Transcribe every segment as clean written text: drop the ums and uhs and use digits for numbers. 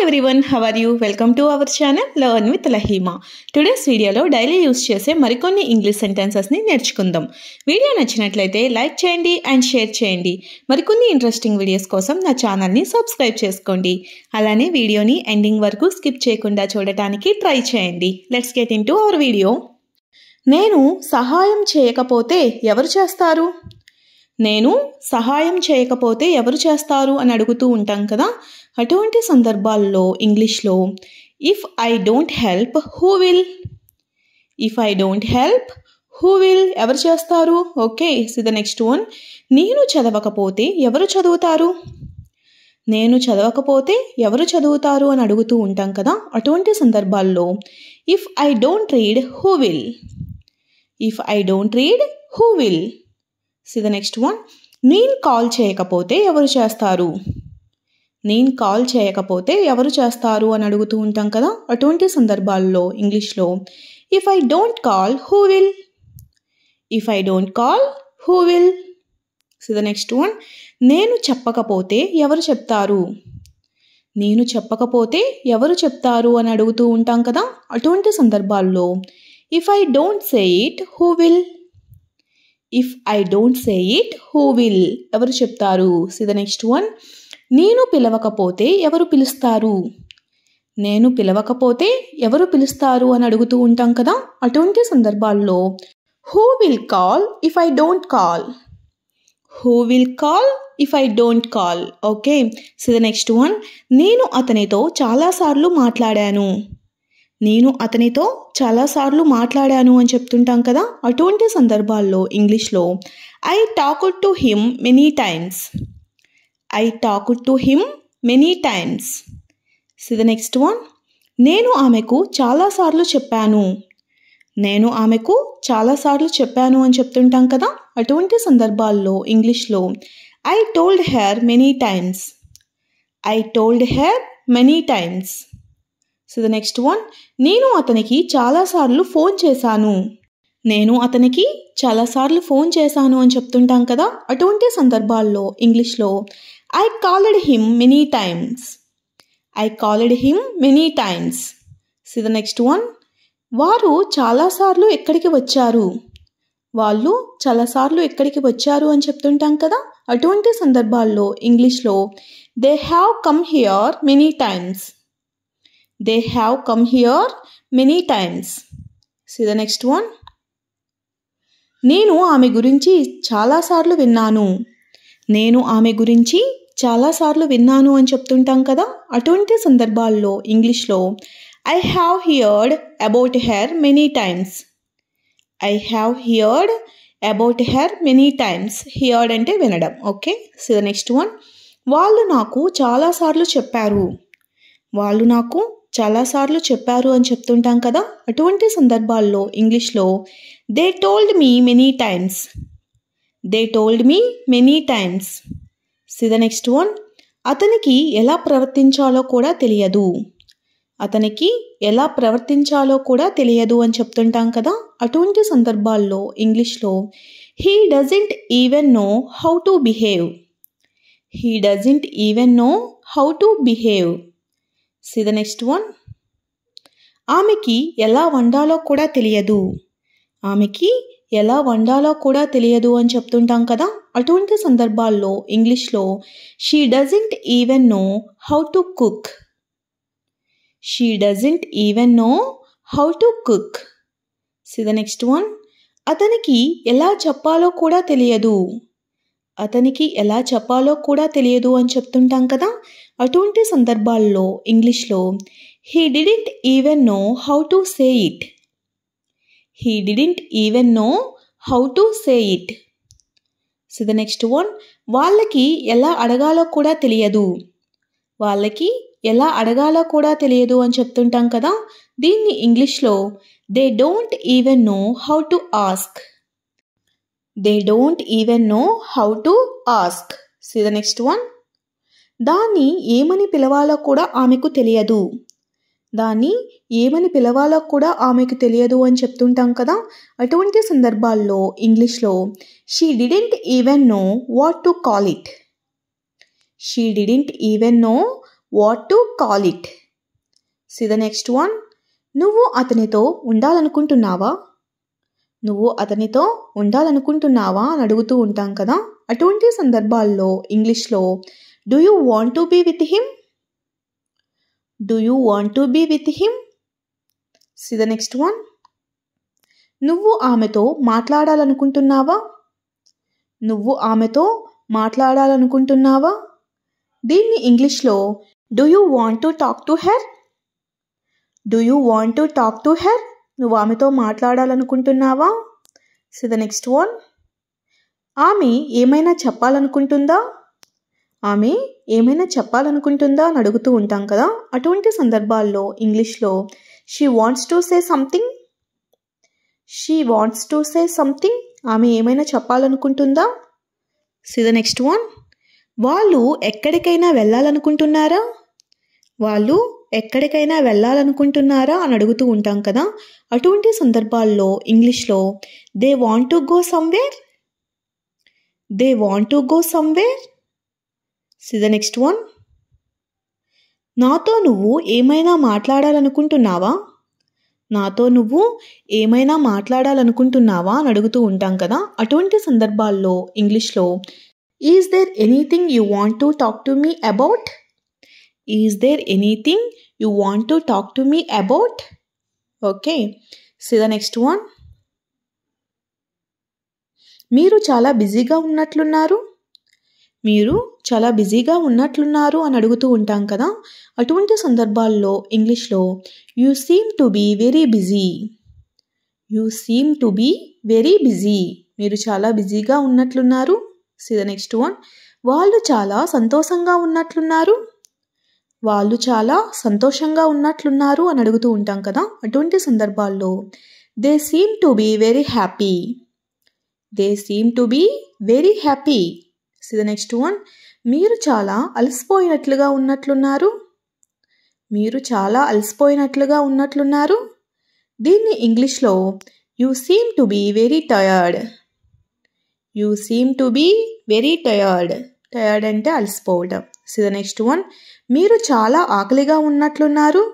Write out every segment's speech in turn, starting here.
everyone, how are you? Welcome to our channel Learn with Lahima. Today's video లో daily use చేసే మరికొన్ని English sentences ని నేర్చుకుందాం. Video నచ్చినట్లయితే లైక్ చేయండి అండ్ షేర్ చేయండి. మరికొన్ని ఇంట్రెస్టింగ్ వీడియోస్ కోసం నా ఛానల్ ని సబ్స్క్రైబ్ చేసుకోండి. అలానే వీడియోని ఎండింగ్ వరకు స్కిప్ చేయకుండా చూడటానికి ట్రై చేయండి. Let's get into hour video. నేను సహాయం చేయకపోతే ఎవరు చేస్తారు? నేను సహాయం చేయకపోతే ఎవరు చేస్తారు అని అడుగుతూ ఉంటాం కదా. అటువంటి సందర్భాల్లో ఇంగ్లీష్లో if I don't help who will? If I don't help who will? ఎవరు చేస్తారు? Okay, so the next one, నేను చదవకపోతే ఎవరు చదువుతారు? నేను చదవకపోతే ఎవరు చదువుతారు అని అడుగుతూ ఉంటాం కదా. అటువంటి సందర్భాల్లో if I don't read who will? If I don't read who will? So the next one, నేను కాల్ చేయకపోతే ఎవరు చేస్తారు? నేను కాల్ చేయకపోతే ఎవరు చేస్తారు అని అడుగుతూ ఉంటాం కదా. అటువంటి సందర్భాల్లో ఇంగ్లీష్లో if I don't call who will? If I don't call who will? So the next one, నేను చెప్పకపోతే ఎవరు చెప్తారు? నేను చెప్పకపోతే ఎవరు చెప్తారు అని అడుగుతూ ఉంటాం కదా. అటువంటి సందర్భాల్లో if I don't say it who will? If I don't say it who will? ఎవరు చెప్తారు? సో ద నెక్స్ట్ వన్, నేను పిలవకపోతే ఎవరు పిలుస్తారు? నేను పిలవకపోతే ఎవరు పిలుస్తారు అని అడుగుతూ ఉంటాం కదా. అటువంటి సందర్భాల్లో who will call if I don't call? Who will call if I don't call? Okay, so the next one, నేను అతనితో చాలాసార్లు మాట్లాడాను. నేను అతనితో చాలాసార్లు మాట్లాడాను అని చెప్తుంటాం కదా. అటువంటి సందర్భాల్లో ఇంగ్లీష్లో I talked to him many times. I talked to him many times. So the next one, నేను ఆమెకు చాలాసార్లు చెప్పాను. నేను ఆమెకు చాలాసార్లు చెప్పాను అని చెప్తుంటాం కదా. అటువంటి సందర్భాల్లో ఇంగ్లీష్లో I told her many times. I told her many times. So the next one, నేను అతనికి చాలాసార్లు ఫోన్ చేశాను. నేను అతనికి చాలాసార్లు ఫోన్ చేశాను అని చెప్తుంటాం కదా. అటువంటి సందర్భాల్లో ఇంగ్లీష్లో I called him many times. I called him many times. So the next one, వారు చాలాసార్లు ఎక్కడికి వచ్చారు. వాళ్ళు చాలాసార్లు ఎక్కడికి వచ్చారు అని చెప్తుంటాం కదా. అటువంటి సందర్భాల్లో ఇంగ్లీష్లో they have come here many times. They have come here many times. So the next one, నేను ఆమె గురించి చాలాసార్లు విన్నాను. నేను ఆమె గురించి చాలాసార్లు విన్నాను అని చెప్తుంటాం కదా. అటువంటి సందర్భాల్లో ఇంగ్లీష్లో I have heard about her many times. I have heard about her many times. Heard అంటే వినడం. Okay, so the next one, వాళ్ళు నాకు చాలాసార్లు చెప్పారు. వాళ్ళు నాకు చాలాసార్లు చెప్పారు అని చెప్తుంటాం కదా. అటువంటి సందర్భాల్లో ఇంగ్లీష్లో they told me many times. They told me many times. So the next one, అతనికి ఎలా ప్రవర్తించాలో కూడా తెలియదు. అతనికి ఎలా ప్రవర్తించాలో కూడా తెలియదు అని చెప్తుంటాం కదా. అటువంటి సందర్భాల్లో ఇంగ్లీష్లో he doesn't even know how to behave. He doesn't even know how to behave. So the next one, ఆమెకి ఎలా వండాలో కూడా తెలియదు. ఆమెకి ఎలా వండాలో కూడా తెలియదు అని చెప్తుంటాం కదా. అటువంటి సందర్భాల్లో ఇంగ్లీష్లో she doesn't even know how to cook. She doesn't even know how to cook. So the next one, అతనికి ఎలా చెప్పాలో కూడా తెలియదు. అతనికి ఎలా చెప్పాలో కూడా తెలియదు అని చెప్తుంటాం కదా. అటువంటి సందర్భాల్లో ఇంగ్లీష్లో he didn't even know how to say it. He didn't even know how to say it. So the next one, వాళ్ళకి ఎలా అడగాలో కూడా తెలియదు. వాళ్ళకి ఎలా అడగాలో కూడా తెలియదు అని చెప్తుంటాం కదా. దీన్ని ఇంగ్లీష్లో they don't even know how to ask. They don't even know how to ask. So the next one, దాన్ని ఏమని పిలవాలో కూడా ఆమెకు తెలియదు. దాన్ని ఏమని పిలవాలో కూడా ఆమెకు తెలియదు అని చెప్తుంటాం కదా. అటువంటి సందర్భాల్లో ఇంగ్లీష్లో she didn't even know what to call it. She didn't even know what to call it. See the next one. నువ్వు అతనితో ఉండాలనుకుంటున్నావా? నువ్వు అతనితో ఉండాలనుకుంటున్నావా అని అడుగుతూ ఉంటాం కదా. అటువంటి సందర్భాల్లో ఇంగ్లీష్లో do you want to be with him? Do you want to be with him? See the next one. నువ్వు ఆమెతో మాట్లాడాలనుకుంటున్నావా? నువ్వు ఆమెతో మాట్లాడాలనుకుంటున్నావా? దీన్ని ఇంగ్లీష్లో do you want to talk to her? Do you want to talk to her? నువ్వు ఆమెతో మాట్లాడాలనుకుంటున్నావా? See the next one. ఆమె ఏమైనా చెప్పాలనుకుంటుందా? ఆమె ఏమైనా చెప్పాలనుకుంటుందా అని అడుగుతూ ఉంటాం కదా. అటువంటి సందర్భాల్లో ఇంగ్లీష్లో she wants to say something. She wants to say something. ఆమె ఏమైనా చెప్పాలనుకుంటుందా? See the next one. వాళ్ళు ఎక్కడికైనా వెళ్ళాలనుకుంటున్నారా? వాళ్ళు ఎక్కడికైనా వెళ్ళాలనుకుంటున్నారా అని అడుగుతూ ఉంటాం కదా. అటువంటి సందర్భాల్లో ఇంగ్లీష్లో they want to go somewhere. They want to go somewhere. See the next one. నాతో నువ్వు ఏమైనా మాట్లాడాలనుకుంటున్నావా? నాతో నువ్వు ఏమైనా మాట్లాడాలనుకుంటున్నావా అని అడుగుతూ ఉంటాం కదా. అటువంటి సందర్భాల్లో ఇంగ్లీష్లో is there anything you want to talk to me about? Is there anything you want to talk to me about? Okay. See the next one. మీరు చాలా బిజీగా ఉన్నట్లున్నారు. మీరు చాలా బిజీగా ఉన్నట్లున్నారు అని అడుగుతూ ఉంటాం కదా. అటువంటి సందర్భాల్లో ఇంగ్లీష్లో you seem to be very busy. You seem to be very busy. మీరు చాలా బిజీగా ఉన్నట్లున్నారు. See the next one. వాళ్ళు చాలా సంతోషంగా ఉన్నట్లున్నారు. వాళ్ళు చాలా సంతోషంగా ఉన్నట్లున్నారు అని అడుగుతూ ఉంటాం కదా. అటువంటి సందర్భాల్లో they seem to be very happy. They seem to be very happy. See the next one. మీరు చాలా అలసిపోయినట్లుగా ఉన్నట్లున్నారు. మీరు చాలా అలసిపోయినట్లుగా ఉన్నట్లున్నారు. దీన్ని ఇంగ్లీష్లో you seem to be very tired. You seem to be very tired. Tired అంటే అలసిపోవడం. See the next one. మీరు చాలా ఆకలిగా ఉన్నట్లున్నారు.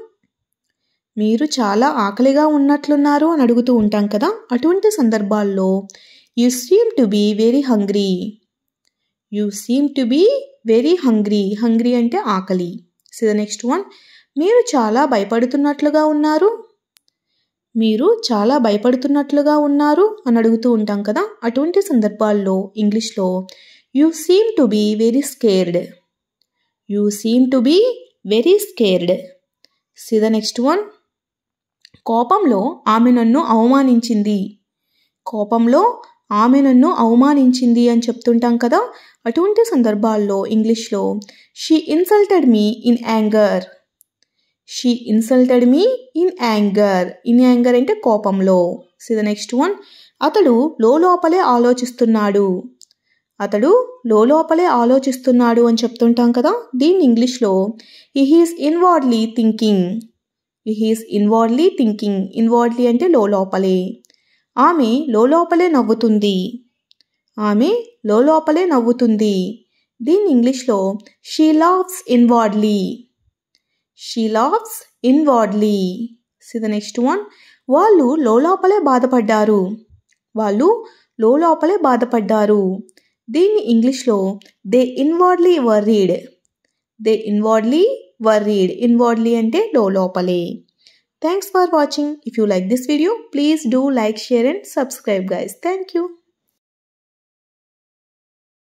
మీరు చాలా ఆకలిగా ఉన్నట్లున్నారు అని అడుగుతూ ఉంటాం కదా. అటువంటి సందర్భాల్లో you seem to be very hungry. You seem to be very hungry. Hungry అంటే ఆకలి. See the next one. మీరు చాలా భయపడుతున్నట్లుగా ఉన్నారు. మీరు చాలా భయపడుతున్నట్లుగా ఉన్నారు అని అడుగుతూ ఉంటాం కదా. అటువంటి సందర్భాల్లో ఇంగ్లీష్లో you seem to be very scared. You seem to be very scared. See the next one. కోపంలో ఆమె నన్ను అవమానించింది. కోపంలో ఆమె నన్ను అవమానించింది అని చెప్తుంటాం కదా. అటువంటి సందర్భాల్లో ఇంగ్లీష్లో she insulted me in anger. She insulted me in anger. In anger అంటే కోపంలో. See the next one. అతడు లోపలే ఆలోచిస్తున్నాడు. అతడు లోపలే ఆలోచిస్తున్నాడు అని చెప్తుంటాం కదా. దీన్ని ఇంగ్లీష్లో he is inwardly thinking. He is inwardly thinking. Inwardly అంటే లోపలే. ఆమె లోపలే నవ్వుతుంది. ఆమె లోపలే నవ్వుతుంది. దీన్ని ఇంగ్లీష్లో she laughs inwardly. She laughs inwardly. See the next one. వాళ్ళు లోపలే బాధపడ్డారు. వాళ్ళు లోపలే బాధపడ్డారు. దీన్ని ఇంగ్లీష్లో they inwardly worried. They inwardly worried. Inwardly అంటే లోపలే. Thanks for watching. If you like this video, please do like, share and subscribe guys. Thank you.